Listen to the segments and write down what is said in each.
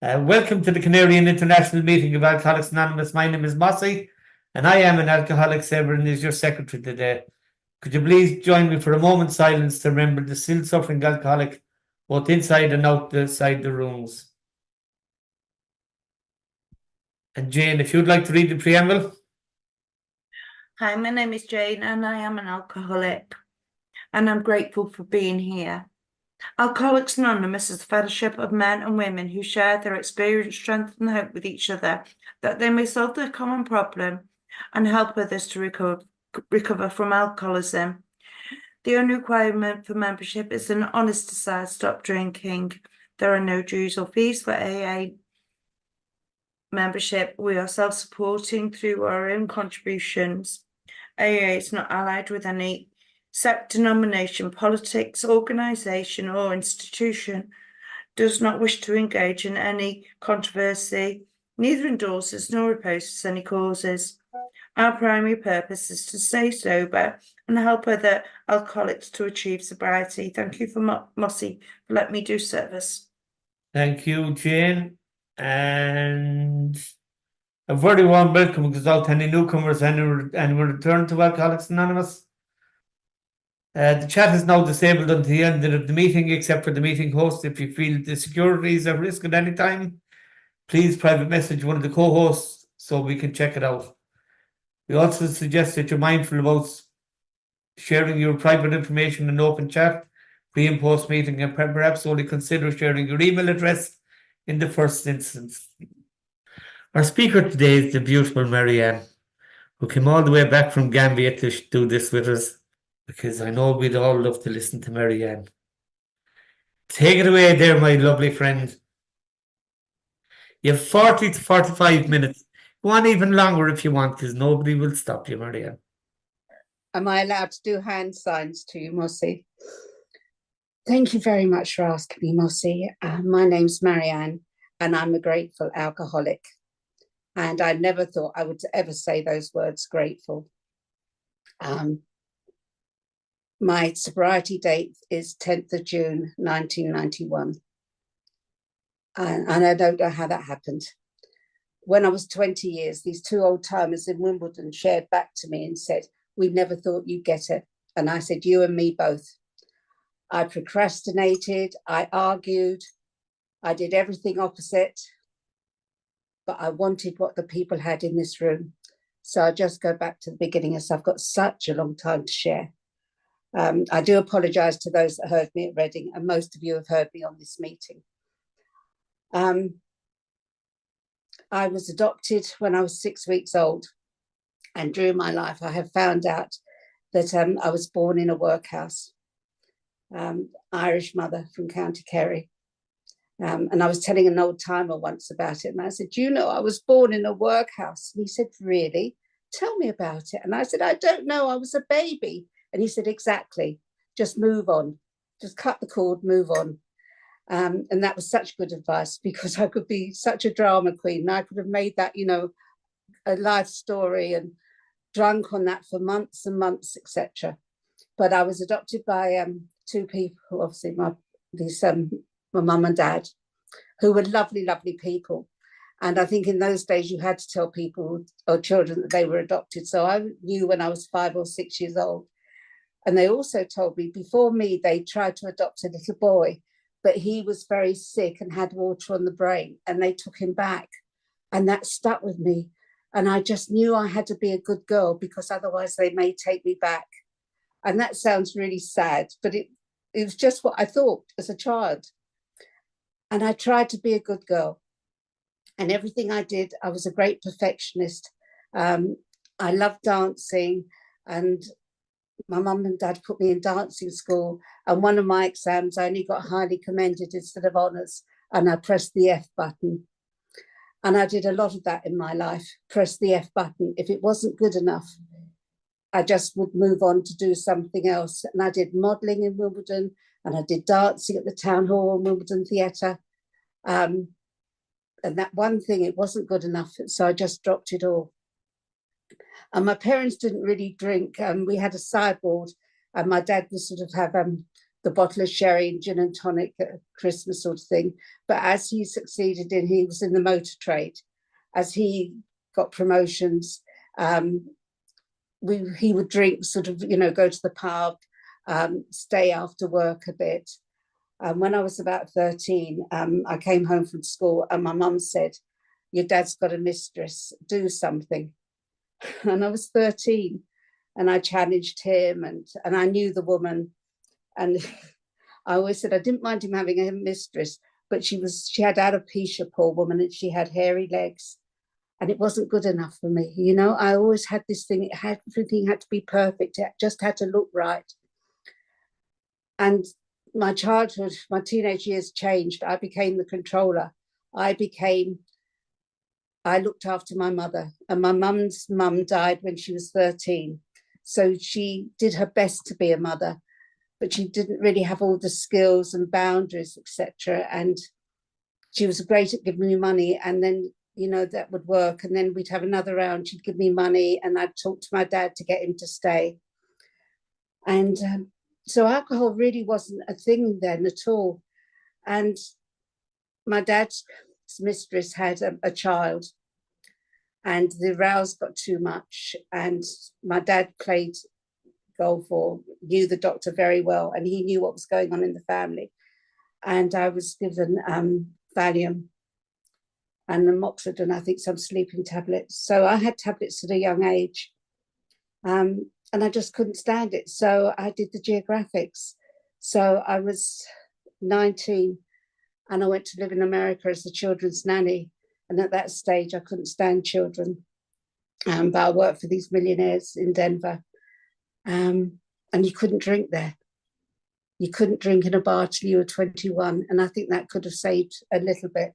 Welcome to the Canarian International Meeting of Alcoholics Anonymous. My name is Mossy, and I am an Alcoholics Ever and is your secretary today. Could you please join me for a moment's silence to remember the still suffering alcoholic, both inside and outside the rooms? And Jane, if you'd like to read the preamble. Hi, my name is Jane and I am an alcoholic, and I'm grateful for being here. Alcoholics Anonymous is a fellowship of men and women who share their experience, strength and hope with each other, that they may solve their common problem and help others to recover from alcoholism. The only requirement for membership is an honest desire to stop drinking. There are no dues or fees for AA membership. We are self-supporting through our own contributions. AA is not allied with any sect, denomination, politics, organisation or institution, does not wish to engage in any controversy, neither endorses nor opposes any causes. Our primary purpose is to stay sober and help other alcoholics to achieve sobriety. Thank you for Mossy for letting me do service. Thank you, Jane. And a very warm welcome goes out to any newcomers and return to Alcoholics Anonymous. The chat is now disabled until the end of the meeting, except for the meeting host. If you feel the security is at risk at any time, please private message one of the co-hosts so we can check it out. We also suggest that you're mindful about sharing your private information in open chat, pre and post meeting, and perhaps only consider sharing your email address in the first instance. Our speaker today is the beautiful Marianne, who came all the way back from Gambia to do this with us, because I know we'd all love to listen to Marianne. Take it away there, my lovely friend. You have 40 to 45 minutes. Go on even longer if you want, because nobody will stop you, Marianne. Am I allowed to do hand signs to you, Mossy? Thank you very much for asking me, Mossy. My name's Marianne, and I'm a grateful alcoholic. And I never thought I would ever say those words, grateful. My sobriety date is 10th of June, 1991. And I don't know how that happened. When I was 20 years, these two old timers in Wimbledon shared back to me and said, "We never thought you'd get it." And I said, "You and me both." I procrastinated, I argued, I did everything opposite, but I wanted what the people had in this room. So I just go back to the beginning, as I've got such a long time to share. I do apologise to those that heard me at Reading, and most of you have heard me on this meeting. I was adopted when I was 6 weeks old, and during my life I have found out that I was born in a workhouse. Irish mother from County Kerry. And I was telling an old timer once about it, and I said, "You know, I was born in a workhouse." And he said, "Really? Tell me about it." And I said, "I don't know, I was a baby." And he said, "Exactly, just move on, just cut the cord, move on." And that was such good advice, because I could be such a drama queen, and I could have made that, you know, a life story and drunk on that for months and months, etc. But I was adopted by two people, obviously my mum and dad, who were lovely, lovely people. And I think in those days you had to tell people or children that they were adopted. So I knew when I was 5 or 6 years old. And they also told me, before me, they tried to adopt a little boy, but he was very sick and had water on the brain, and they took him back. And that stuck with me. And I just knew I had to be a good girl, because otherwise they may take me back. And that sounds really sad, but it was just what I thought as a child. And I tried to be a good girl. And everything I did, I was a great perfectionist. I loved dancing, and my mum and dad put me in dancing school. And one of my exams, I only got highly commended instead of honours, and I pressed the F button. And I did a lot of that in my life, press the F button. If it wasn't good enough, I just would move on to do something else. And I did modelling in Wimbledon, and I did dancing at the Town Hall and Wimbledon Theatre. And that one thing, it wasn't good enough, so I just dropped it all. And my parents didn't really drink. We had a sideboard, and my dad would sort of have the bottle of sherry and gin and tonic at Christmas sort of thing. But as he succeeded he was in the motor trade. As he got promotions, he would drink, sort of, go to the pub, stay after work a bit. When I was about 13, I came home from school and my mum said, "Your dad's got a mistress, do something." And I was 13 and I challenged him, and I knew the woman. And I always said I didn't mind him having a mistress, but she had alopecia, poor woman, and she had hairy legs. And it wasn't good enough for me. I always had this thing, everything had to be perfect. It just had to look right. And my childhood, my teenage years changed. I became the controller. I looked after my mother, and my mum's mum died when she was 13. So she did her best to be a mother, but she didn't really have all the skills and boundaries, etc. And she was great at giving me money, and then, that would work. And then we'd have another round, she'd give me money, and I'd talk to my dad to get him to stay. And so alcohol really wasn't a thing then at all. And my dad's mistress had a child, and the rows got too much. And my dad played golf, or knew the doctor very well, and he knew what was going on in the family. And I was given Valium and amoxicillin, I think some sleeping tablets. So I had tablets at a young age, and I just couldn't stand it. So I did the geographics. So I was 19 and I went to live in America as a children's nanny. And at that stage, I couldn't stand children. But I worked for these millionaires in Denver. And you couldn't drink there. You couldn't drink in a bar till you were 21. And I think that could have saved a little bit.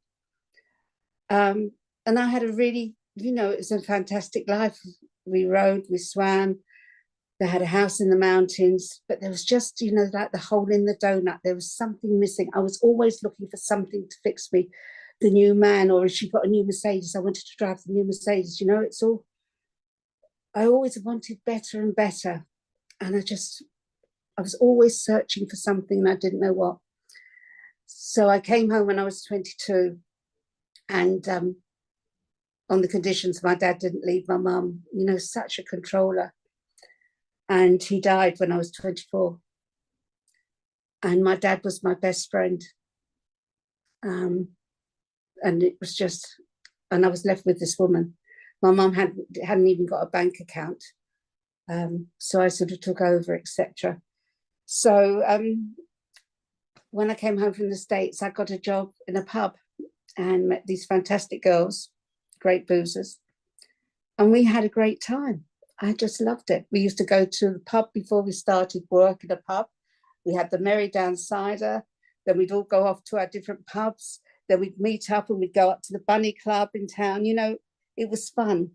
And I had a really, it was a fantastic life. We rode, we swam. They had a house in the mountains, but there was just, like the hole in the donut. There was something missing. I was always looking for something to fix me. The new man, or if she got a new Mercedes, I wanted to drive the new Mercedes. I always wanted better and better. And I was always searching for something and I didn't know what. So I came home when I was 22, and on the conditions my dad didn't leave my mum, such a controller. And he died when I was 24. And my dad was my best friend. And it was just, and I was left with this woman. My mum hadn't even got a bank account. So I sort of took over, etc. So when I came home from the States, I got a job in a pub and met these fantastic girls, great boozers. And we had a great time. I just loved it. We used to go to the pub before we started work in a pub. We had the Merry Down Cider. Then we'd all go off to our different pubs. Then we'd meet up and we'd go up to the Bunny Club in town. It was fun.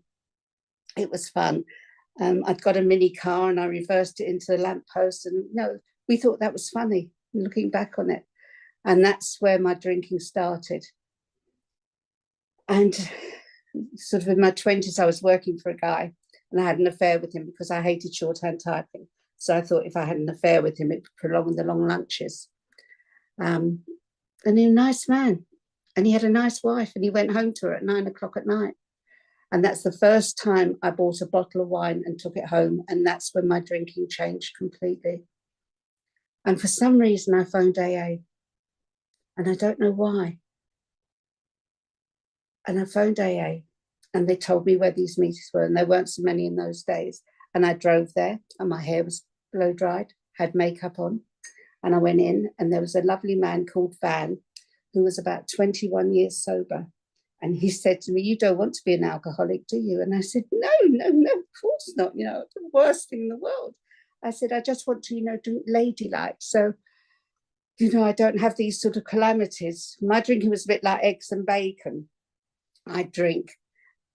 It was fun. I'd got a mini car and I reversed it into the lamppost. And, we thought that was funny, looking back on it. And that's where my drinking started. And sort of in my 20s, I was working for a guy. And I had an affair with him because I hated shorthand typing. So I thought if I had an affair with him, it would prolong the long lunches. And he was a nice man. And he had a nice wife. And he went home to her at 9 o'clock at night. And that's the first time I bought a bottle of wine and took it home. And that's when my drinking changed completely. And for some reason, I phoned AA. And I don't know why. And I phoned AA. And they told me where these meetings were, and there weren't so many in those days. And I drove there, and my hair was blow dried, had makeup on. And I went in, and there was a lovely man called Van, who was about 21 years sober. And he said to me, "You don't want to be an alcoholic, do you?" And I said, No, of course not. The worst thing in the world. I said, I just want to, do it ladylike. So, I don't have these sort of calamities. My drinking was a bit like eggs and bacon. I'd drink,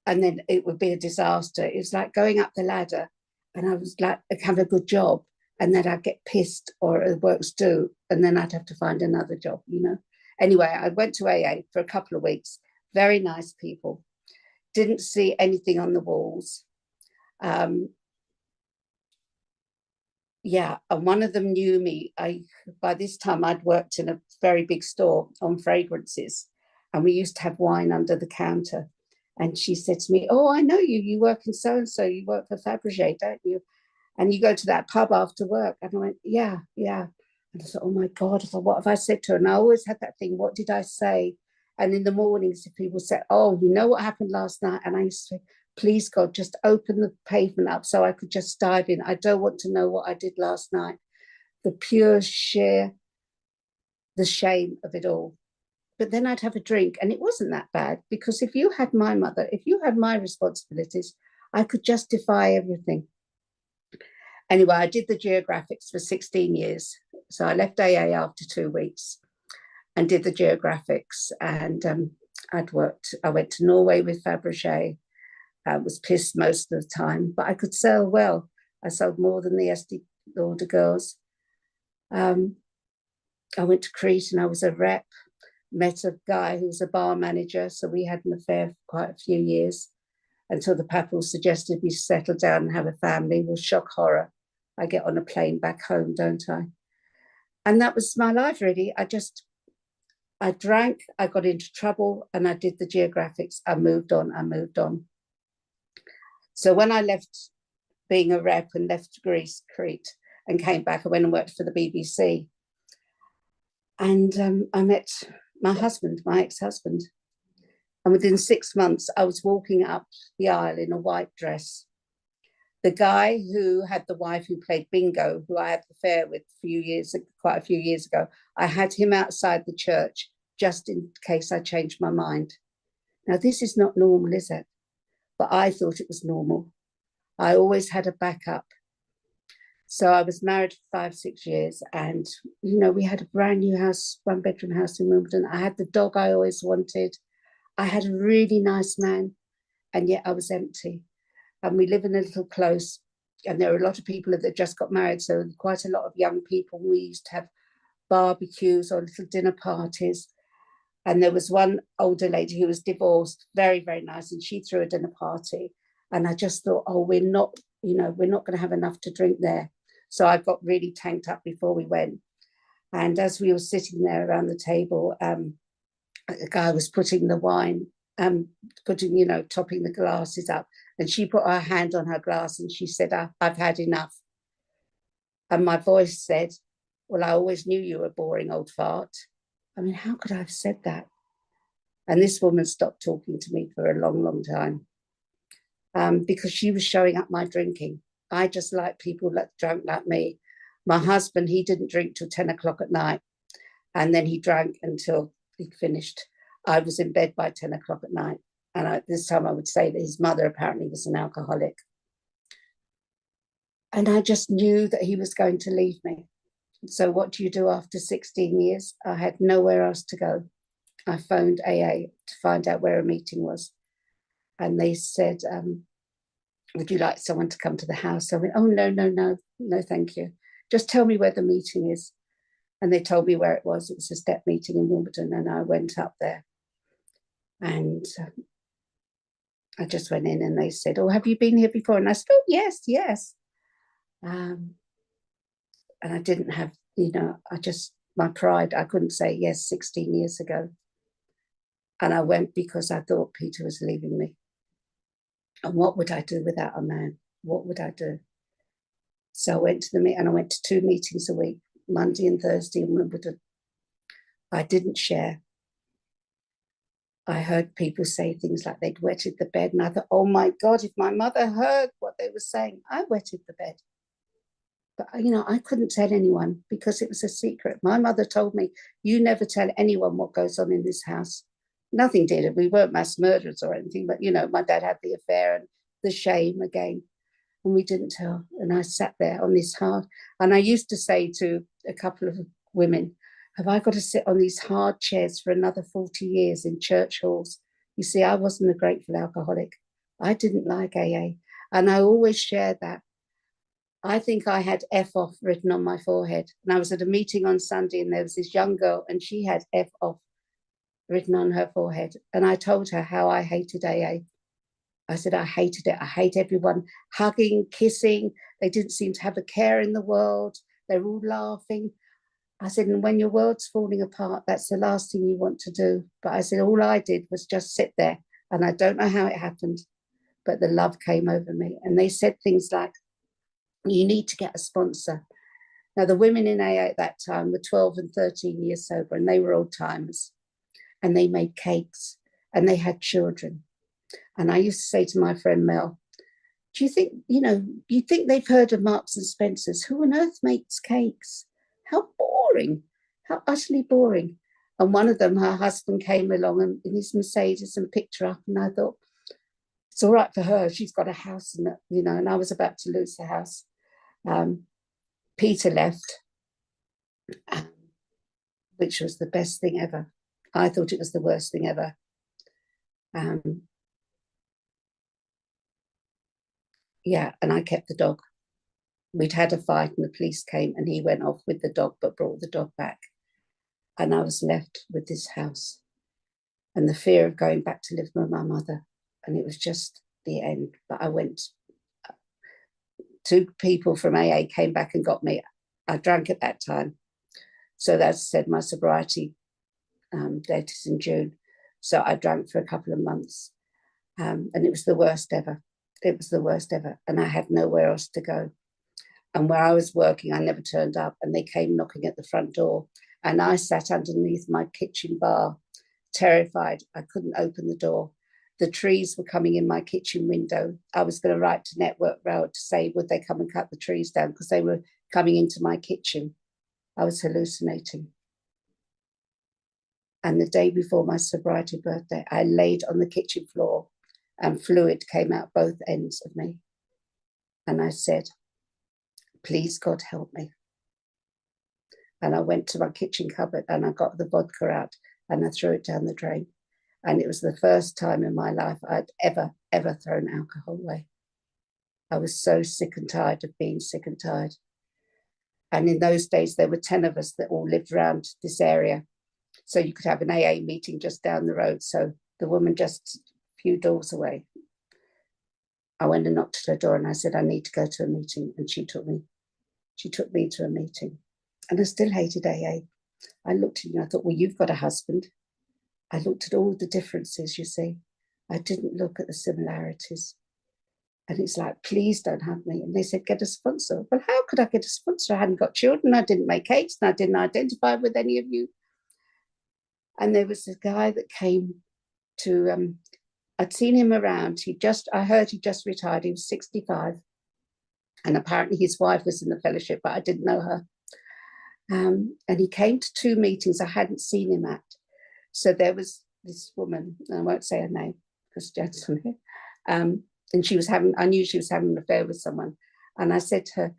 and then it would be a disaster. It was like going up the ladder, and I was like, I'd have a good job, and then I'd get pissed or the work's due, and then I'd have to find another job, Anyway, I went to AA for a couple of weeks. Very nice people. Didn't see anything on the walls. Yeah, and one of them knew me. By this time I'd worked in a very big store on fragrances, and we used to have wine under the counter. And she said to me, "Oh, I know you. You work in so and so. You work for Fabergé, don't you? And you go to that pub after work." And I went, "Yeah, yeah." And I thought, "Oh my God, what have I said to her?" And I always had that thing, what did I say? And in the mornings, if people said, "Oh, you know what happened last night?" And I used to say, "Please, God, just open the pavement up so I could just dive in. I don't want to know what I did last night." The pure sheer, the shame of it all. But then I'd have a drink, and it wasn't that bad, because if you had my mother, if you had my responsibilities, I could justify everything. Anyway, I did the geographics for 16 years. So I left AA after 2 weeks and did the geographics. And I went to Norway with Fabergé. I was pissed most of the time, but I could sell well. I sold more than the Estee Lauder girls. I went to Crete and I was a rep, met a guy who was a bar manager. So we had an affair for quite a few years until the papal suggested we settle down and have a family. Well, shock horror. I get on a plane back home, don't I? And that was my life, really. I drank, I got into trouble, and I did the geographics. I moved on. So when I left being a rep and left Greece, Crete, and came back, I went and worked for the BBC. And I met my husband, my ex-husband. And within 6 months, I was walking up the aisle in a white dress. The guy who had the wife who played bingo, who I had the affair with quite a few years ago, I had him outside the church just in case I changed my mind. Now, this is not normal, is it? But I thought it was normal. I always had a backup. So I was married for 5-6 years, and we had a brand new house, 1-bedroom house in Wimbledon. I had the dog I always wanted. I had a really nice man, and yet I was empty. And we live in a little close, and there are a lot of people that just got married, so quite a lot of young people. We used to have barbecues or little dinner parties. And there was one older lady who was divorced, very, very nice, and she threw a dinner party. And I just thought, oh, we're not going to have enough to drink there. So I got really tanked up before we went. And as we were sitting there around the table, the guy was putting the wine, topping the glasses up. And she put her hand on her glass and she said, "I've had enough." And my voice said, "Well, I always knew you were a boring old fart." I mean, how could I have said that? And this woman stopped talking to me for a long, long time because she was showing up my drinking. I just like people that drunk like me. My husband, he didn't drink till 10 o'clock at night. And then he drank until he finished. I was in bed by 10 o'clock at night. And this time I would say that his mother apparently was an alcoholic. And I just knew that he was going to leave me. So what do you do after 16 years? I had nowhere else to go. I phoned AA to find out where a meeting was. And they said, "Would you like someone to come to the house?" I went, "Oh, no, thank you. Just tell me where the meeting is." And they told me where it was. It was a step meeting in Wimbledon. And I went up there. And I just went in and they said, "Oh, have you been here before?" And I said, "Oh, yes. And I didn't have, my pride, I couldn't say yes 16 years ago. And I went because I thought Peter was leaving me. And what would I do without a man? What would I do? So I went to and I went to 2 meetings a week, Monday and Thursday in Wimbledon. I didn't share. I heard people say things like they'd wetted the bed. And I thought, oh my God, if my mother heard what they were saying, I wetted the bed. But, I couldn't tell anyone because it was a secret. My mother told me, "You never tell anyone what goes on in this house." Nothing did. We weren't mass murderers or anything, but, my dad had the affair and the shame again. And we didn't tell. And I sat there on this hard. And I used to say to a couple of women, "Have I got to sit on these hard chairs for another 40 years in church halls?" You see, I wasn't a grateful alcoholic. I didn't like AA. And I always shared that. I think I had F off written on my forehead. And I was at a meeting on Sunday and there was this young girl and she had F off written on her forehead. And I told her how I hated AA. I said, I hated it. I hate everyone hugging, kissing. They didn't seem to have a care in the world. They were all laughing. I said, and when your world's falling apart, that's the last thing you want to do. But I said, all I did was just sit there. And I don't know how it happened, but the love came over me. And they said things like, you need to get a sponsor. Now, the women in AA at that time were 12 and 13 years sober, and they were old timers. And they made cakes, and they had children. And I used to say to my friend Mel, do you think, you think they've heard of Marks and Spencer's? Who on earth makes cakes? How boring, how utterly boring. And one of them, her husband came along in his Mercedes and picked her up. And I thought, it's all right for her. She's got a house, and I was about to lose the house. Peter left, which was the best thing ever. I thought it was the worst thing ever. Yeah, and I kept the dog. We'd had a fight and the police came and he went off with the dog but brought the dog back. And I was left with this house and the fear of going back to live with my mother. And it was just the end. But I went, 2 people from AA came back and got me. I drank at that time. So that said, my sobriety date is in June. So I drank for a couple of months and it was the worst ever. It was the worst ever. And I had nowhere else to go. And where I was working, I never turned up and they came knocking at the front door. And I sat underneath my kitchen bar, terrified. I couldn't open the door. The trees were coming in my kitchen window. I was going to write to Network Rail to say, would they come and cut the trees down? Because they were coming into my kitchen. I was hallucinating. And the day before my sobriety birthday, I laid on the kitchen floor and fluid came out both ends of me. And I said, please, God, help me. And I went to my kitchen cupboard and I got the vodka out and I threw it down the drain. And it was the first time in my life I'd ever thrown alcohol away. I was so sick and tired of being sick and tired. And in those days, there were 10 of us that all lived around this area. So you could have an AA meeting just down the road. So the woman just a few doors away. I went and knocked at her door and I said, I need to go to a meeting. And she took me to a meeting. And I still hated AA. I looked at you and I thought, well, you've got a husband. I looked at all the differences, you see. I didn't look at the similarities. And it's like, please don't have me. And they said, get a sponsor. Well, how could I get a sponsor? I hadn't got children. I didn't make cakes and I didn't identify with any of you. And there was a guy that came to, I'd seen him around. I heard he just retired. He was 65. And apparently his wife was in the fellowship, but I didn't know her. And he came to 2 meetings I hadn't seen him at. So there was this woman, and I won't say her name because Jen's on here. And I knew she was having an affair with someone. And I said to her,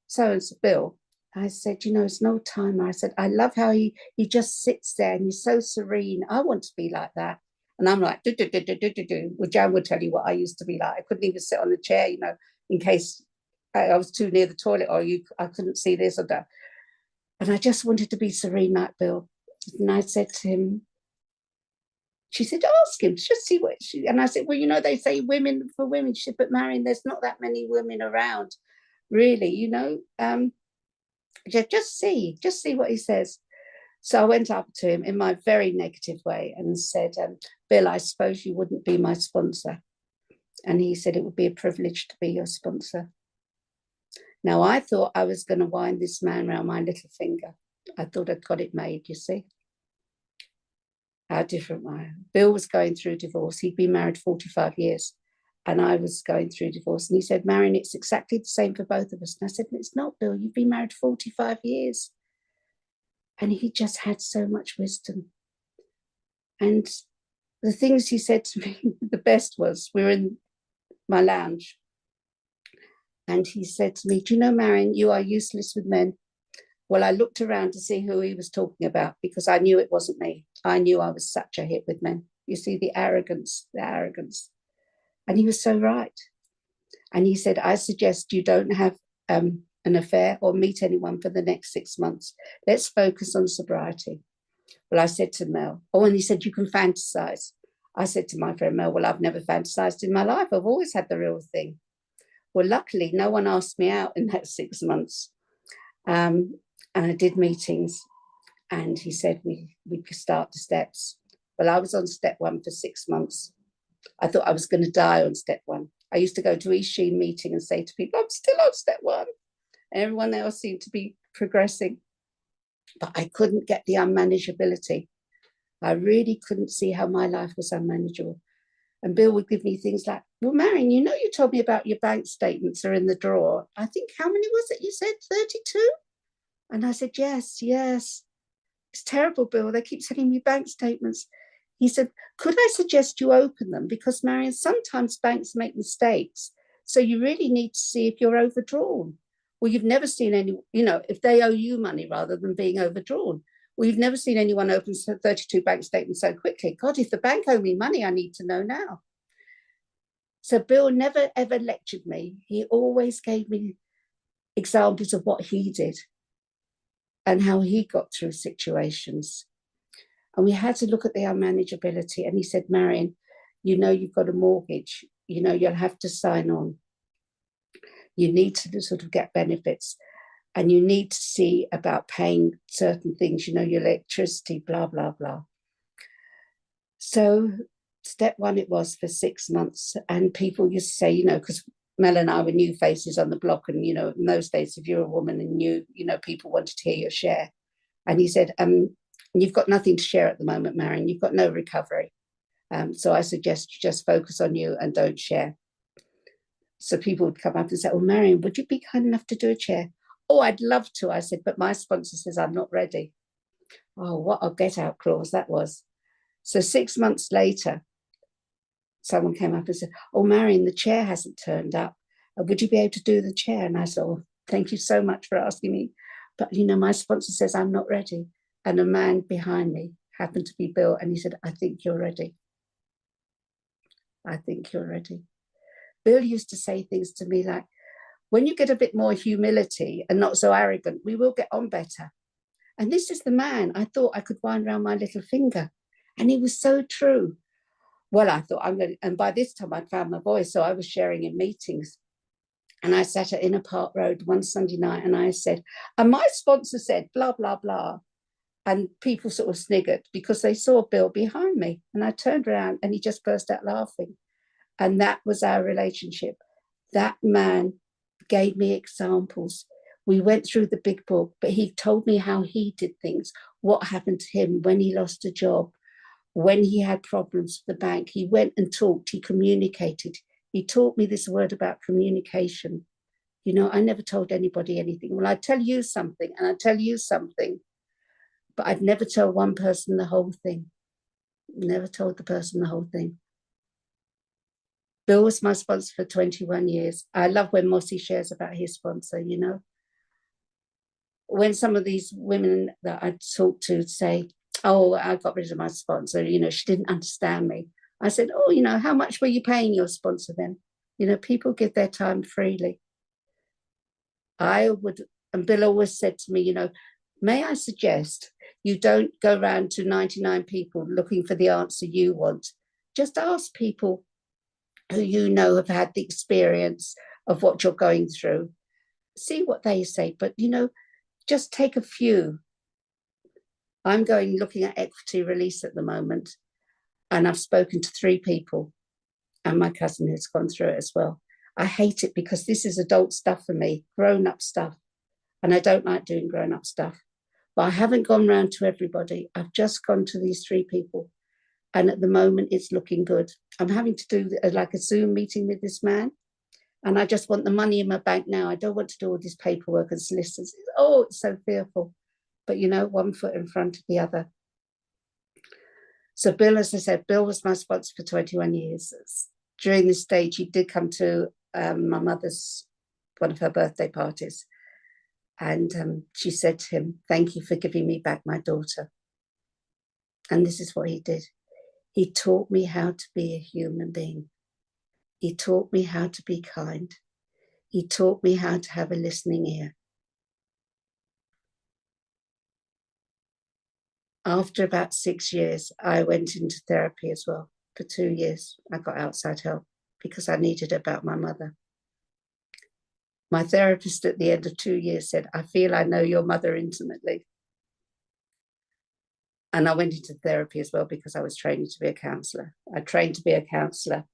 so-and-so Bill, I said, it's an old timer. I said, I love how he just sits there and he's so serene. I want to be like that. And I'm like, do. Well, Jan would tell you what I used to be like. I couldn't even sit on a chair, in case I was too near the toilet or I couldn't see this or that. And I just wanted to be serene like Bill. And I said to him, she said, ask him, just see what and I said, well, they say women for women. She said, but Marianne, there's not that many women around, really, just see what he says. So I went up to him in my very negative way and said, Bill, I suppose you wouldn't be my sponsor. And he said, it would be a privilege to be your sponsor. Now, I thought I was going to wind this man around my little finger. I thought I'd got it made, you see. How different I am. Bill was going through divorce. He'd been married 45 years. And I was going through divorce. And he said, Marianne, it's exactly the same for both of us. And I said, it's not, Bill. You've been married 45 years. And he just had so much wisdom. And the things he said to me, the best was, we were in my lounge. And he said to me, do you know, Marianne, you are useless with men. Well, I looked around to see who he was talking about because I knew it wasn't me. I knew I was such a hit with men. You see, the arrogance. And he was so right. And he said, I suggest you don't have an affair or meet anyone for the next 6 months. Let's focus on sobriety. Well, I said to Mel, and he said, you can fantasize. I said to my friend Mel, well, I've never fantasized in my life. I've always had the real thing. Well, luckily, no one asked me out in that 6 months. And I did meetings, and he said we could start the steps. Well, I was on step 1 for 6 months. I thought I was going to die on step 1. I used to go to each Sheen meeting and say to people, I'm still on step 1. And everyone else seemed to be progressing. But I couldn't get the unmanageability. I really couldn't see how my life was unmanageable. And Bill would give me things like, well, Marianne, you know, you told me about your bank statements are in the drawer. I think, how many was it? You said 32? And I said, yes. It's terrible, Bill. They keep sending me bank statements. He said, could I suggest you open them? Because, Marianne, sometimes banks make mistakes. So you really need to see if you're overdrawn. Well, you've never seen any, you know, if they owe you money rather than being overdrawn. Well, you've never seen anyone open 32 bank statements so quickly. God, if the bank owe me money, I need to know now. So Bill never, ever lectured me. He always gave me examples of what he did and how he got through situations. And we had to look at the unmanageability. And he said, Marianne, you know, you've got a mortgage. You know, you'll have to sign on. You need to sort of get benefits. And you need to see about paying certain things, you know, your electricity, blah, blah, blah. So step 1, it was for 6 months. And people used to say, you know, because Mel and I were new faces on the block. And, you know, in those days, if you're a woman and you know, people wanted to hear your share. And he said, you've got nothing to share at the moment, Marianne. You've got no recovery. So I suggest you just focus on you and don't share. So people would come up and say, oh, Marianne, would you be kind enough to do a share? Oh, I'd love to. I said, but my sponsor says I'm not ready. Oh, what a get out clause that was. So 6 months later, someone came up and said, oh, Marianne, the chair hasn't turned up. Would you be able to do the chair? And I said, oh, thank you so much for asking me. But, you know, my sponsor says I'm not ready. And a man behind me happened to be Bill. And he said, I think you're ready. I think you're ready. Bill used to say things to me like, when you get a bit more humility and not so arrogant, we will get on better. And this is the man I thought I could wind around my little finger. And he was so true. Well, I thought I'm going to, and by this time I'd found my voice. So I was sharing in meetings. And I sat at Inner Park Road one Sunday night and I said, and my sponsor said, blah, blah, blah. And people sort of sniggered because they saw Bill behind me. And I turned around and he just burst out laughing. And that was our relationship. That man gave me examples. We went through the big book, but he told me how he did things, what happened to him when he lost a job, when he had problems with the bank. He went and talked, he communicated. He taught me this word about communication. You know, I never told anybody anything. Well, I tell you something and I tell you something, but I'd never tell one person the whole thing. Never told the person the whole thing. Bill was my sponsor for 21 years. I love when Mossy shares about his sponsor, you know. When some of these women that I talk to say, oh, I got rid of my sponsor, you know, she didn't understand me. I said, oh, you know, how much were you paying your sponsor then? You know, people give their time freely. I would, and Bill always said to me, you know, may I suggest you don't go around to 99 people looking for the answer you want. Just ask people who you know have had the experience of what you're going through. See what they say, but, you know, just take a few. I'm looking at equity release at the moment, and I've spoken to 3 people, and my cousin has gone through it as well. I hate it because this is adult stuff for me, grown-up stuff, and I don't like doing grown-up stuff. But I haven't gone round to everybody. I've just gone to these 3 people. And at the moment, it's looking good. I'm having to do like a Zoom meeting with this man. And I just want the money in my bank now. I don't want to do all this paperwork and solicitors. Oh, it's so fearful. But, you know, one foot in front of the other. So Bill, as I said, Bill was my sponsor for 21 years. During this stage, he did come to my mother's, one of her birthday parties. And she said to him, thank you for giving me back my daughter. And this is what he did. He taught me how to be a human being. He taught me how to be kind. He taught me how to have a listening ear. After about 6 years, I went into therapy as well. for 2 years. I got outside help because I needed it about my mother. My therapist at the end of 2 years said, I feel I know your mother intimately. And I went into therapy as well because I was training to be a counsellor. I trained to be a counsellor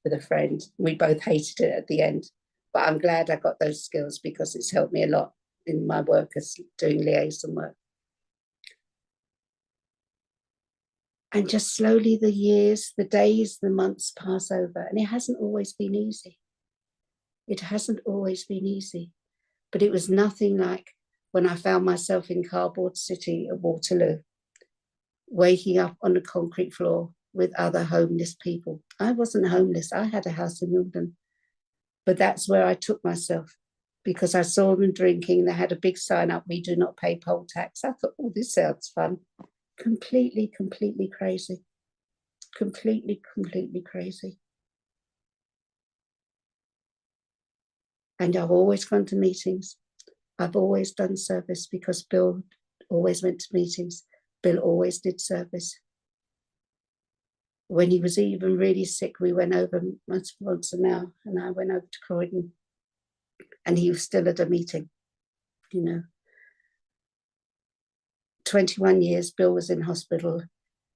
with a friend. We both hated it at the end, but I'm glad I got those skills because it's helped me a lot in my work as doing liaison work. And just slowly the years, the days, the months pass over, and it hasn't always been easy. It hasn't always been easy, but it was nothing like when I found myself in Cardboard City at Waterloo, waking up on a concrete floor with other homeless people. I wasn't homeless. I had a house in Wimbledon, but that's where I took myself because I saw them drinking. They had a big sign up, we do not pay poll tax. I thought, oh, this sounds fun. Completely crazy. Completely crazy. And I've always gone to meetings. I've always done service because Bill always went to meetings. Bill always did service. When he was even really sick, we went over once an hour, and I went over to Croydon, and he was still at a meeting, 21 years, Bill was in hospital,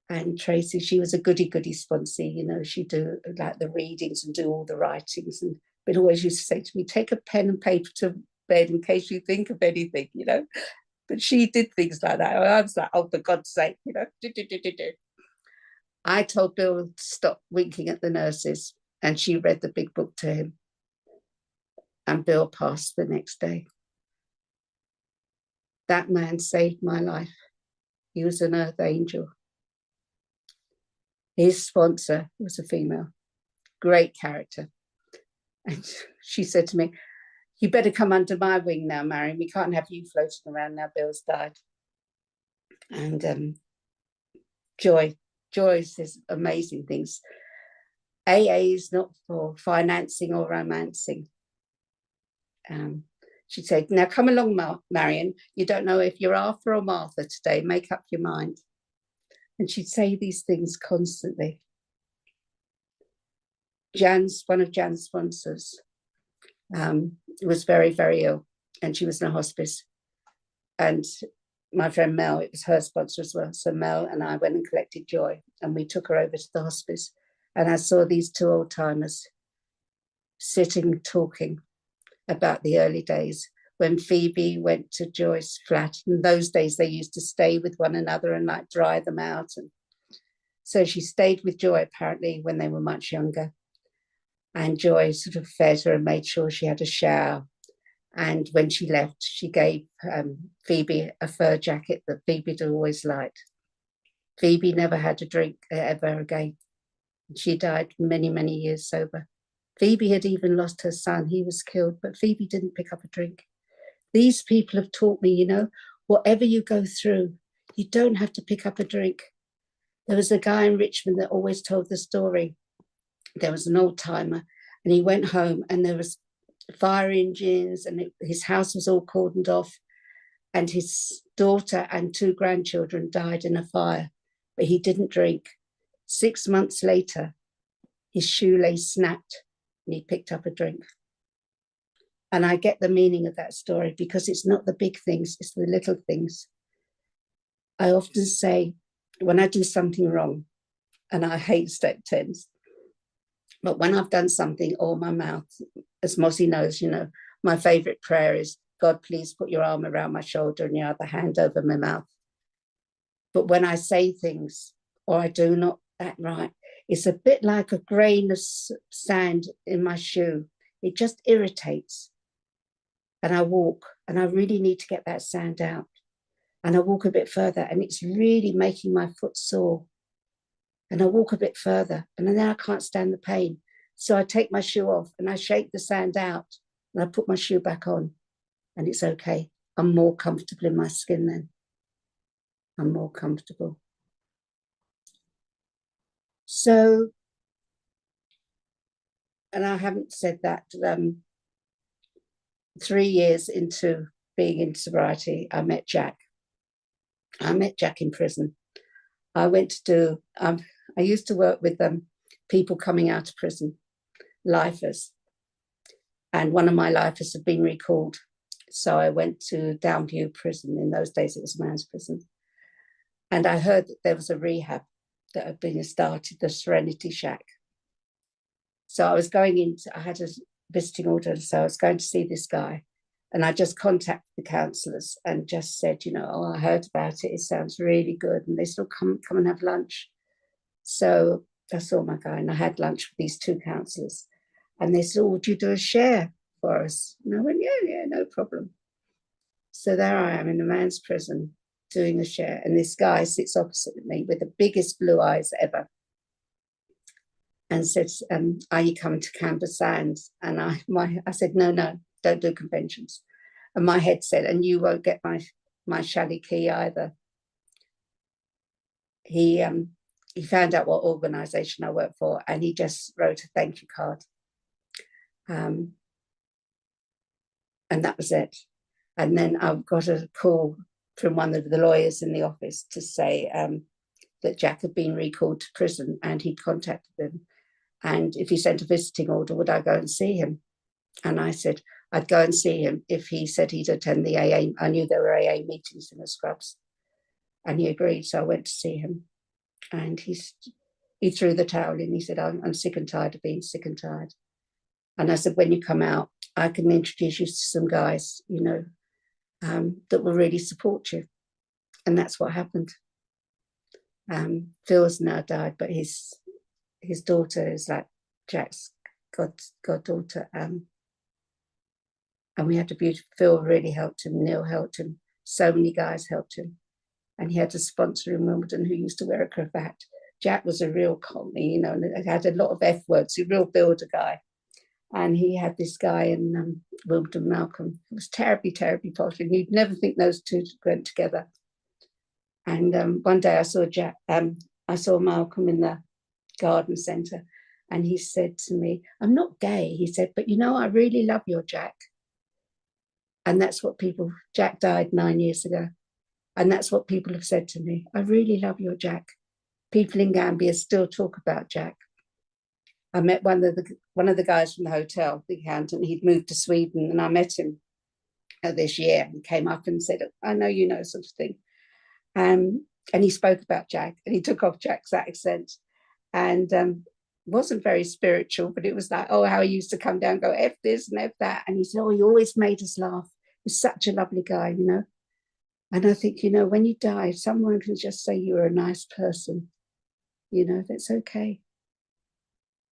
and Tracy, she was a goody sponsee, she'd do like the readings and do all the writings, and Bill always used to say to me, take a pen and paper to bed in case you think of anything, but she did things like that. I was like, oh, for God's sake, I told Bill to stop winking at the nurses, and she read the big book to him, and Bill passed the next day. That man saved my life. He was an earth angel. His sponsor was a female, great character. And she said to me, you better come under my wing now, Marianne. We can't have you floating around now, Bill's died. And Joy says amazing things. AA is not for financing or romancing. She said, now come along, Marianne. You don't know if you're Arthur or Martha today. Make up your mind. And she'd say these things constantly. One of Jan's sponsors, was very, very ill, and she was in a hospice. And my friend Mel, it was her sponsor as well. So Mel and I went and collected Joy, and we took her over to the hospice. And I saw these two old timers sitting, talking about the early days when Phoebe went to Joy's flat. In those days, they used to stay with one another and like dry them out. And so she stayed with Joy apparently when they were much younger. And Joy sort of fed her and made sure she had a shower. And when she left, she gave Phoebe a fur jacket that Phoebe had always liked. Phoebe never had a drink ever again. She died many, many years sober. Phoebe had even lost her son. He was killed, but Phoebe didn't pick up a drink. These people have taught me, whatever you go through, you don't have to pick up a drink. There was a guy in Richmond that always told the story. There was an old timer, and he went home, and there was fire engines, and his house was all cordoned off, and his daughter and 2 grandchildren died in a fire, but he didn't drink. 6 months later, his shoelace snapped, and he picked up a drink. And I get the meaning of that story because it's not the big things, it's the little things. I often say when I do something wrong, and I hate step 10s, but when I've done something, or my mouth, as Mossy knows, my favorite prayer is, God, please put your arm around my shoulder and your other hand over my mouth. But when I say things, or I do not act right, it's a bit like a grain of sand in my shoe. It just irritates. And I walk, and I really need to get that sand out. And I walk a bit further, and it's really making my foot sore. And I walk a bit further, and then I can't stand the pain. So I take my shoe off, and I shake the sand out, and I put my shoe back on, and it's okay. I'm more comfortable in my skin then. I'm more comfortable. So, and I haven't said that, 3 years into being in sobriety, I met Jack. I met Jack in prison. I went to do, I I used to work with people coming out of prison, lifers. And one of my lifers had been recalled. So I went to Downview Prison. In those days, it was a man's prison. And I heard that there was a rehab that had been started, the Serenity Shack. So I was going into, I had a visiting order, so I was going to see this guy. And I just contacted the counsellors and just said, you know, oh, I heard about it. It sounds really good. And they said, oh, come and have lunch. So I saw my guy and I had lunch with these two counsellors. And they said, oh, would you do a share for us? And I went, yeah, no problem. So there I am in the man's prison doing a share. And this guy sits opposite me with the biggest blue eyes ever. And said, are you coming to Camber Sands? And I said, no, don't do conventions. And my head said, and you won't get my Shally key either. He found out what organisation I worked for, and he just wrote a thank you card. And that was it. And then I got a call from one of the lawyers in the office to say that Jack had been recalled to prison, and he'd contacted them. And if he sent a visiting order, would I go and see him? And I said, I'd go and see him if he said he'd attend the AA. I knew there were AA meetings in the Scrubs. And he agreed, so I went to see him. And he threw the towel in. He said, I'm sick and tired of being sick and tired. And I said, when you come out, I can introduce you to some guys, you know, that will really support you. And that's what happened. Phil's now died, but his daughter is like Jack's goddaughter. And we had a beautiful, Phil really helped him, Neil helped him, so many guys helped him. And he had a sponsor in Wimbledon who used to wear a cravat. Jack was a real commie, you know, and had a lot of F words, a real builder guy. And he had this guy in Wimbledon, Malcolm, who was terribly, terribly posh, and you'd never think those two went together. And one day I saw Malcolm in the garden centre, and he said to me, I'm not gay, he said, but you know, I really love your Jack. And that's what Jack died 9 years ago. And that's what people have said to me. I really love your Jack. People in Gambia still talk about Jack. I met one of the guys from the hotel, the accountant. He'd moved to Sweden, and I met him this year. He came up and said, I know you know, sort of thing. And he spoke about Jack, and he took off Jack's accent, and wasn't very spiritual, but it was like, oh, how he used to come down and go, F this and F that. And he said, oh, he always made us laugh. He's such a lovely guy, you know. And I think, you know, when you die, someone can just say you were a nice person. You know, that's okay.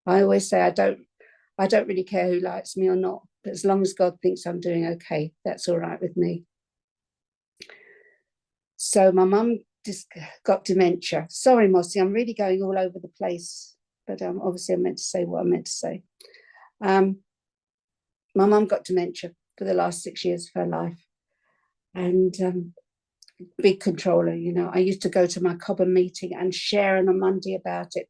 I always say I don't really care who likes me or not, but as long as God thinks I'm doing okay, that's all right with me. So my mum just got dementia. Sorry, Mossy, I'm really going all over the place, but obviously I meant to say what I meant to say. My mum got dementia for the last 6 years of her life, and big controller, you know. I used to go to my Cobham meeting and share on a Monday about it.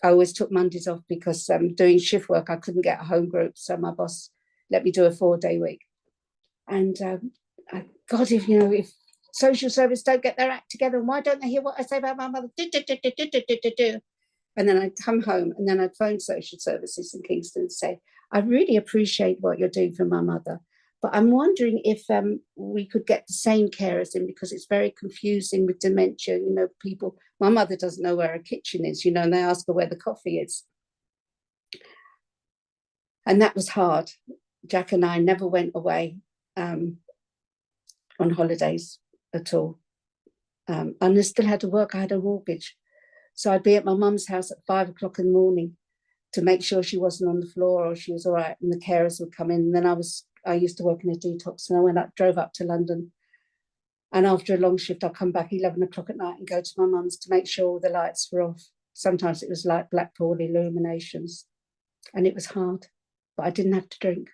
I always took Mondays off because doing shift work, I couldn't get a home group, so my boss let me do a 4-day week. And God, if social service don't get their act together, why don't they hear what I say about my mother? And then I'd come home, and then I'd phone social services in Kingston and say, I really appreciate what you're doing for my mother, but I'm wondering if we could get the same carers in, because it's very confusing with dementia. You know, people, my mother doesn't know where her kitchen is, you know, and they ask her where the coffee is. And that was hard. Jack and I never went away on holidays at all. And I still had to work. I had a mortgage. So I'd be at my mum's house at 5 o'clock in the morning to make sure she wasn't on the floor or she was all right, and the carers would come in. And then I used to work in a detox, and I drove up to London. And after a long shift, I'd come back 11 o'clock at night and go to my mum's to make sure all the lights were off. Sometimes it was like Blackpool illuminations, and it was hard, but I didn't have to drink.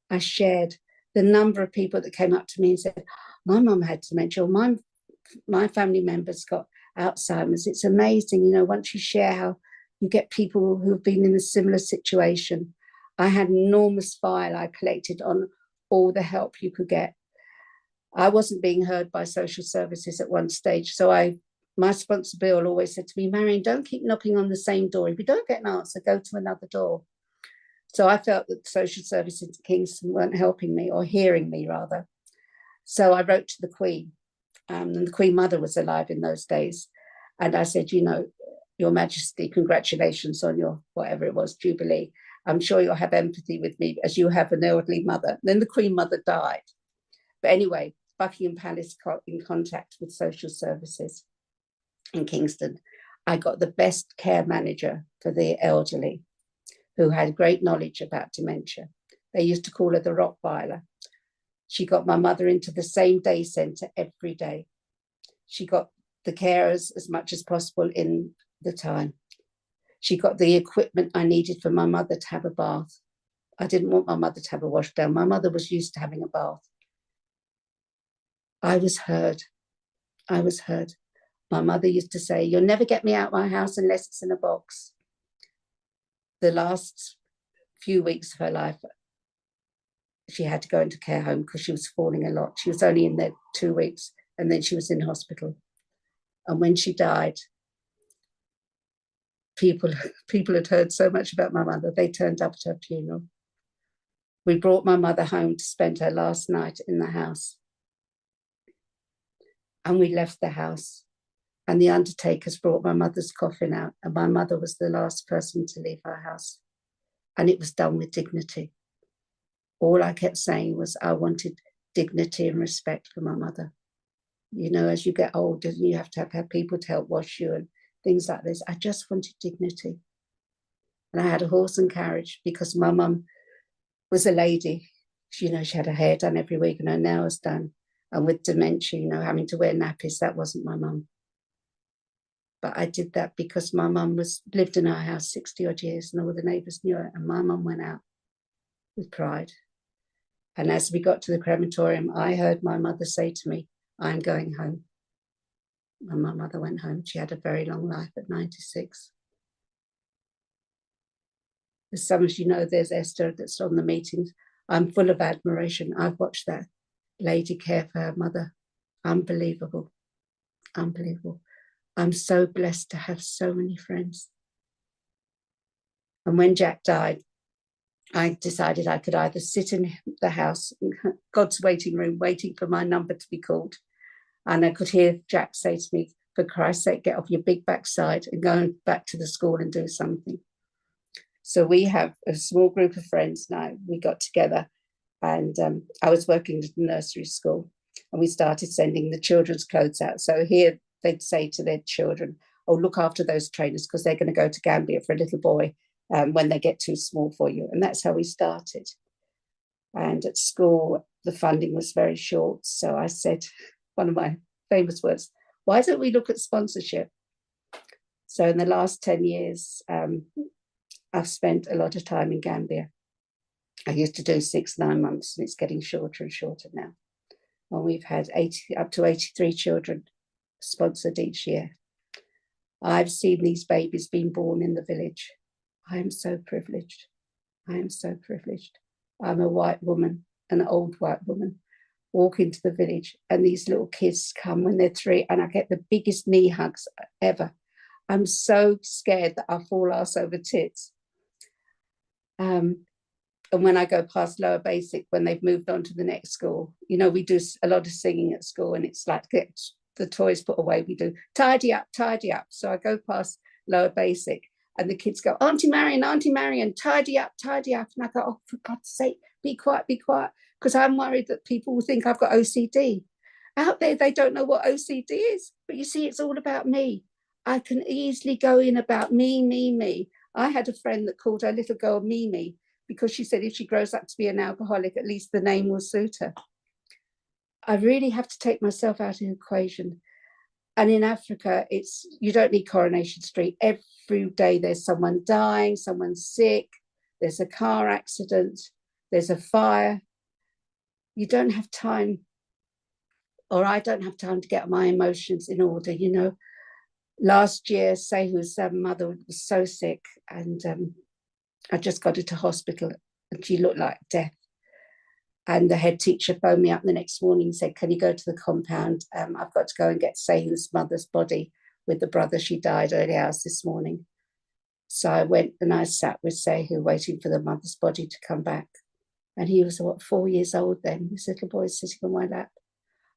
I shared. The number of people that came up to me and said, my mum had dementia, or my family members got Alzheimer's. It's amazing, you know, once you share how you get people who have been in a similar situation. I had an enormous file I collected on all the help you could get. I wasn't being heard by social services at one stage, so I my sponsor Bill always said to me, Marianne, don't keep knocking on the same door. If you don't get an answer, go to another door. So I felt that social services in Kingston weren't helping me, or hearing me rather. So I wrote to the Queen, and the Queen Mother was alive in those days. And I said, Your Majesty, congratulations on your, whatever it was, Jubilee. I'm sure you'll have empathy with me as you have an elderly mother. And then the Queen Mother died. But anyway, Buckingham Palace got in contact with social services in Kingston. I got the best care manager for the elderly, who had great knowledge about dementia. They used to call her the Rottweiler. She got my mother into the same day centre every day. She got the carers as much as possible in the time. She got the equipment I needed for my mother to have a bath. I didn't want my mother to have a wash down. My mother was used to having a bath. I was heard. I was heard. My mother used to say, you'll never get me out of my house unless it's in a box. The last few weeks of her life, she had to go into care home because she was falling a lot. She was only in there 2 weeks, and then she was in hospital. And when she died, people had heard so much about my mother, they turned up at her funeral. We brought my mother home to spend her last night in the house. And we left the house, and the undertakers brought my mother's coffin out, and my mother was the last person to leave her house. And it was done with dignity. All I kept saying was I wanted dignity and respect for my mother. As you get older, you have to have people to help wash you and things like this. I just wanted dignity. And I had a horse and carriage because my mum was a lady. She had her hair done every week and her nails done. And with dementia, having to wear nappies, that wasn't my mum. But I did that because my mum lived in our house 60 odd years and all the neighbours knew it. And my mum went out with pride. And as we got to the crematorium, I heard my mother say to me, I'm going home. And my mother went home. She had a very long life at 96. As some of you know, there's Esther that's on the meetings. I'm full of admiration. I've watched that lady care for her mother. Unbelievable. Unbelievable. I'm so blessed to have so many friends. And when Jack died, I decided I could either sit in the house, God's waiting room, waiting for my number to be called. And I could hear Jack say to me, for Christ's sake, get off your big backside and go back to the school and do something. So we have a small group of friends now. We got together, and I was working at the nursery school, and we started sending the children's clothes out. So here they'd say to their children, oh, look after those trainers because they're going to go to Gambia for a little boy when they get too small for you. And that's how we started. And at school, the funding was very short. So I said, one of my famous words, why don't we look at sponsorship? So in the last 10 years, I've spent a lot of time in Gambia. I used to do 6-9 months, and it's getting shorter and shorter now. And we've had up to 83 children sponsored each year. I've seen these babies being born in the village. I am so privileged. I am so privileged. I'm a white woman, an old white woman, walk into the village, and these little kids come when they're 3, and I get the biggest knee hugs ever. I'm so scared that I'll fall ass over tits. And when I go past lower basic, when they've moved on to the next school, we do a lot of singing at school, and it's like get the toys put away. We do tidy up, tidy up. So I go past lower basic, and the kids go, Auntie Marianne, tidy up, tidy up. And I go, oh, for God's sake, be quiet, because I'm worried that people will think I've got OCD. Out there, they don't know what OCD is. But you see, it's all about me. I can easily go in about me. I had a friend that called her little girl Mimi because she said if she grows up to be an alcoholic, at least the name will suit her. I really have to take myself out of the equation. And in Africa, you don't need Coronation Street. Every day there's someone dying, someone's sick, there's a car accident, there's a fire. You don't have time, or I don't have time to get my emotions in order, Last year, Sehu's mother was so sick, and I just got her to hospital, and she looked like death. And the head teacher phoned me up the next morning and said, can you go to the compound? I've got to go and get Sehu's mother's body with the brother. She died early hours this morning. So I went and I sat with Sehu, waiting for the mother's body to come back. And he was, 4 years old then? This little boy sitting on my lap.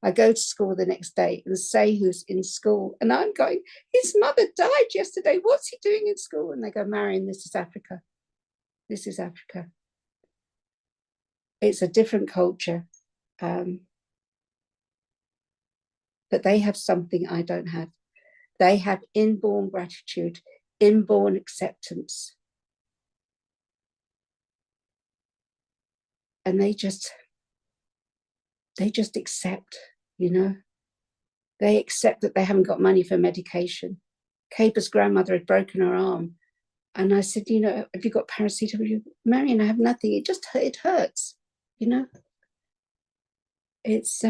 I go to school the next day and Sehu's in school. And I'm going, his mother died yesterday. What's he doing in school? And they go, Marianne, this is Africa. This is Africa. It's a different culture. But they have something I don't have. They have inborn gratitude, inborn acceptance. And they just accept, you know. They accept that they haven't got money for medication. Kaber's grandmother had broken her arm. And I said, you know, have you got paracetamol? Marianne, I have nothing. It hurts, you know. It's,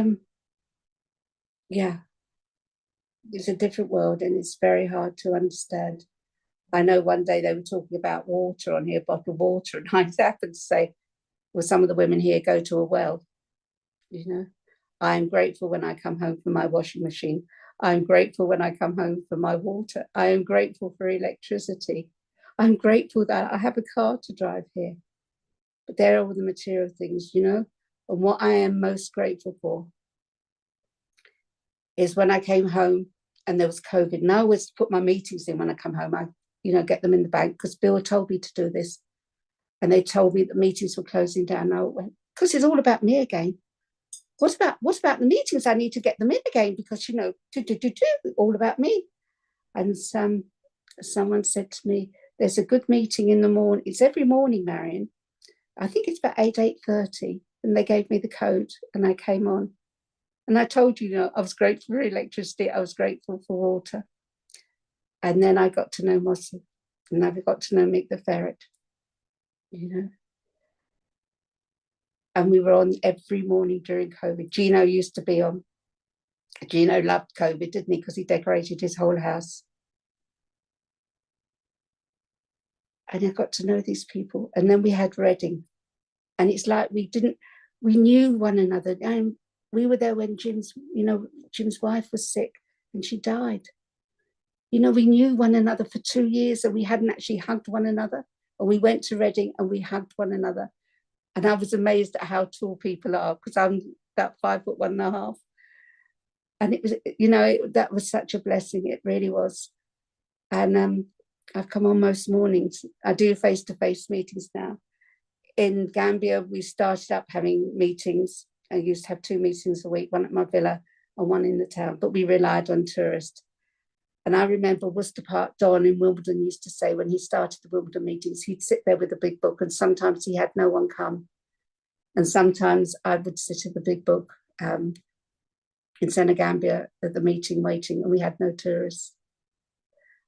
yeah. It's a different world and it's very hard to understand. I know one day they were talking about water on here, bottled water, and I happened to say, well, some of the women here go to a well, you know. I'm grateful when I come home for my washing machine. I'm grateful when I come home for my water. I am grateful for electricity. I'm grateful that I have a car to drive here. But they're all the material things, you know. And what I am most grateful for is when I came home and there was COVID. And I always put my meetings in when I come home. I, you know, get them in the bank because Bill told me to do this. And they told me that meetings were closing down. I went, because it's all about me again. What about the meetings? I need to get them in again because, you know, all about me. And someone said to me, there's a good meeting in the morning. It's every morning, Marianne. I think it's about 8:30. And they gave me the code and I came on. And I told you, you know, I was grateful for electricity. I was grateful for water. And then I got to know Mossy. And I got to know Mick the ferret, you know. And we were on every morning during COVID. Gino used to be on. Gino loved COVID, didn't he? Because he decorated his whole house. And I got to know these people. And then we had Reading. And it's like we knew one another. And we were there when Jim's wife was sick and she died. You know, we knew one another for 2 years and we hadn't actually hugged one another. And we went to Reading and we hugged one another. And I was amazed at how tall people are because I'm about 5'1.5". And it was, you know, that was such a blessing. It really was. And I've come on most mornings. I do face-to-face meetings now. In Gambia, we started up having meetings. I used to have 2 meetings a week, one at my villa and one in the town, but we relied on tourists. And I remember Worcester Park Don in Wimbledon used to say when he started the Wimbledon meetings, he'd sit there with a big book and sometimes he had no one come. And sometimes I would sit in the big book in Senegambia at the meeting waiting and we had no tourists.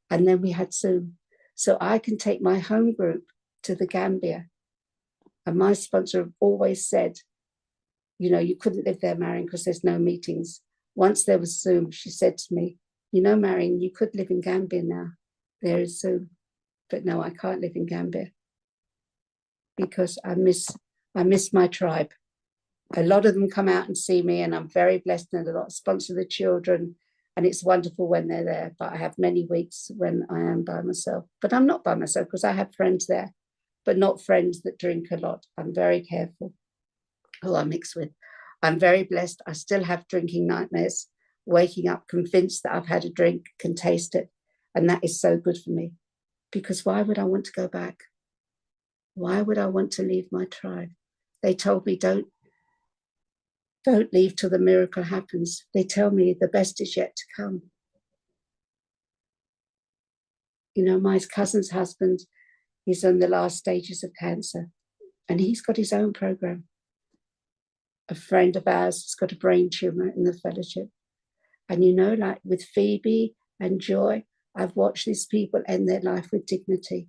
And then we had Zoom. So I can take my home group to the Gambia. And my sponsor always said, you know, you couldn't live there, Marianne, because there's no meetings. Once there was Zoom, she said to me, you know, Marianne, you could live in Gambia now. There is Zoom. But no, I can't live in Gambia because I miss my tribe. A lot of them come out and see me and I'm very blessed and a lot sponsor the children and it's wonderful when they're there. But I have many weeks when I am by myself. But I'm not by myself because I have friends there, but not friends that drink a lot. I'm very careful who I mix with. I'm very blessed. I still have drinking nightmares, waking up convinced that I've had a drink, can taste it. And that is so good for me because why would I want to go back? Why would I want to leave my tribe? They told me, don't leave till the miracle happens. They tell me the best is yet to come. You know, my cousin's husband, he's on the last stages of cancer and he's got his own program. A friend of ours has got a brain tumor in the fellowship. And you know, like with Phoebe and Joy, I've watched these people end their life with dignity.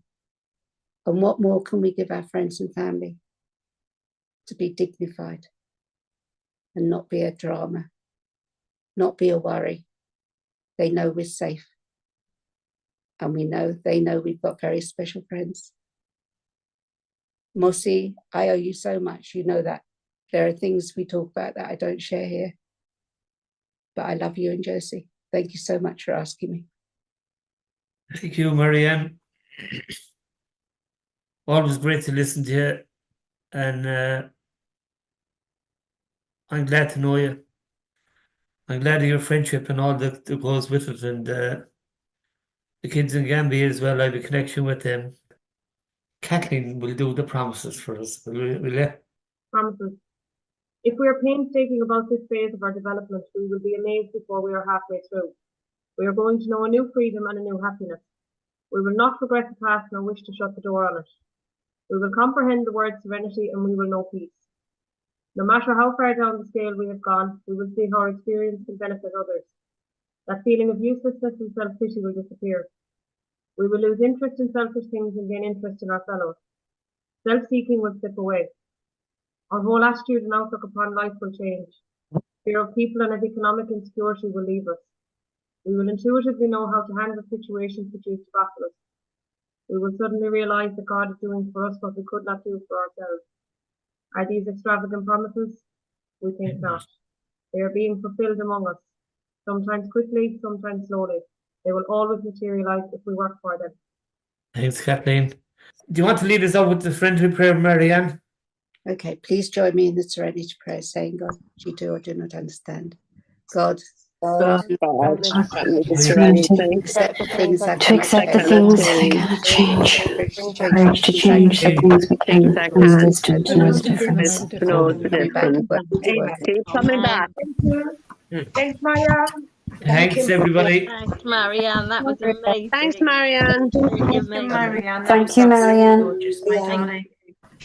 And what more can we give our friends and family? To be dignified and not be a drama, not be a worry. They know we're safe. And they know we've got very special friends. Mossy, I owe you so much. You know that. There are things we talk about that I don't share here. But I love you and Josie. Thank you so much for asking me. Thank you, Marianne. Always great to listen to you, and I'm glad to know you. I'm glad of your friendship and all that goes with it, and the kids in Gambia as well. I have a connection with them. Kathleen will do the promises for us, will you? Promises. If we are painstaking about this phase of our development, we will be amazed before we are halfway through. We are going to know a new freedom and a new happiness. We will not regret the past nor wish to shut the door on it. We will comprehend the word serenity and we will know peace. No matter how far down the scale we have gone, we will see how our experience can benefit others. That feeling of uselessness and self-pity will disappear. We will lose interest in selfish things and gain interest in our fellows. Self-seeking will slip away. Our whole attitude and outlook upon life will change. Fear of people and of economic insecurity will leave us. We will intuitively know how to handle situations which used to baffle us. We will suddenly realize that God is doing for us what we could not do for ourselves. Are these extravagant promises? We think not. They are being fulfilled among us, sometimes quickly, sometimes slowly. They will always materialize if we work for them. Thanks, Kathleen. Do you want to lead us out with the friendly prayer, Marianne? Okay, please join me in the serenity prayer, saying, God, you do or do not understand. God, God, grant me the Serenity. serenity accept the things I To accept the things I cannot change, courage to change the things we can, things I and can, wisdom to know the difference. to know the difference. Keep coming back. Thank you. Thanks, Maya. Thanks, everybody. Thanks, Marianne. That was amazing. Thanks, Marianne. Really Thank you, amazing. Marianne. That Thank was you, absolutely Marianne. gorgeous, my darling.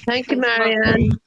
Thank you, Marianne.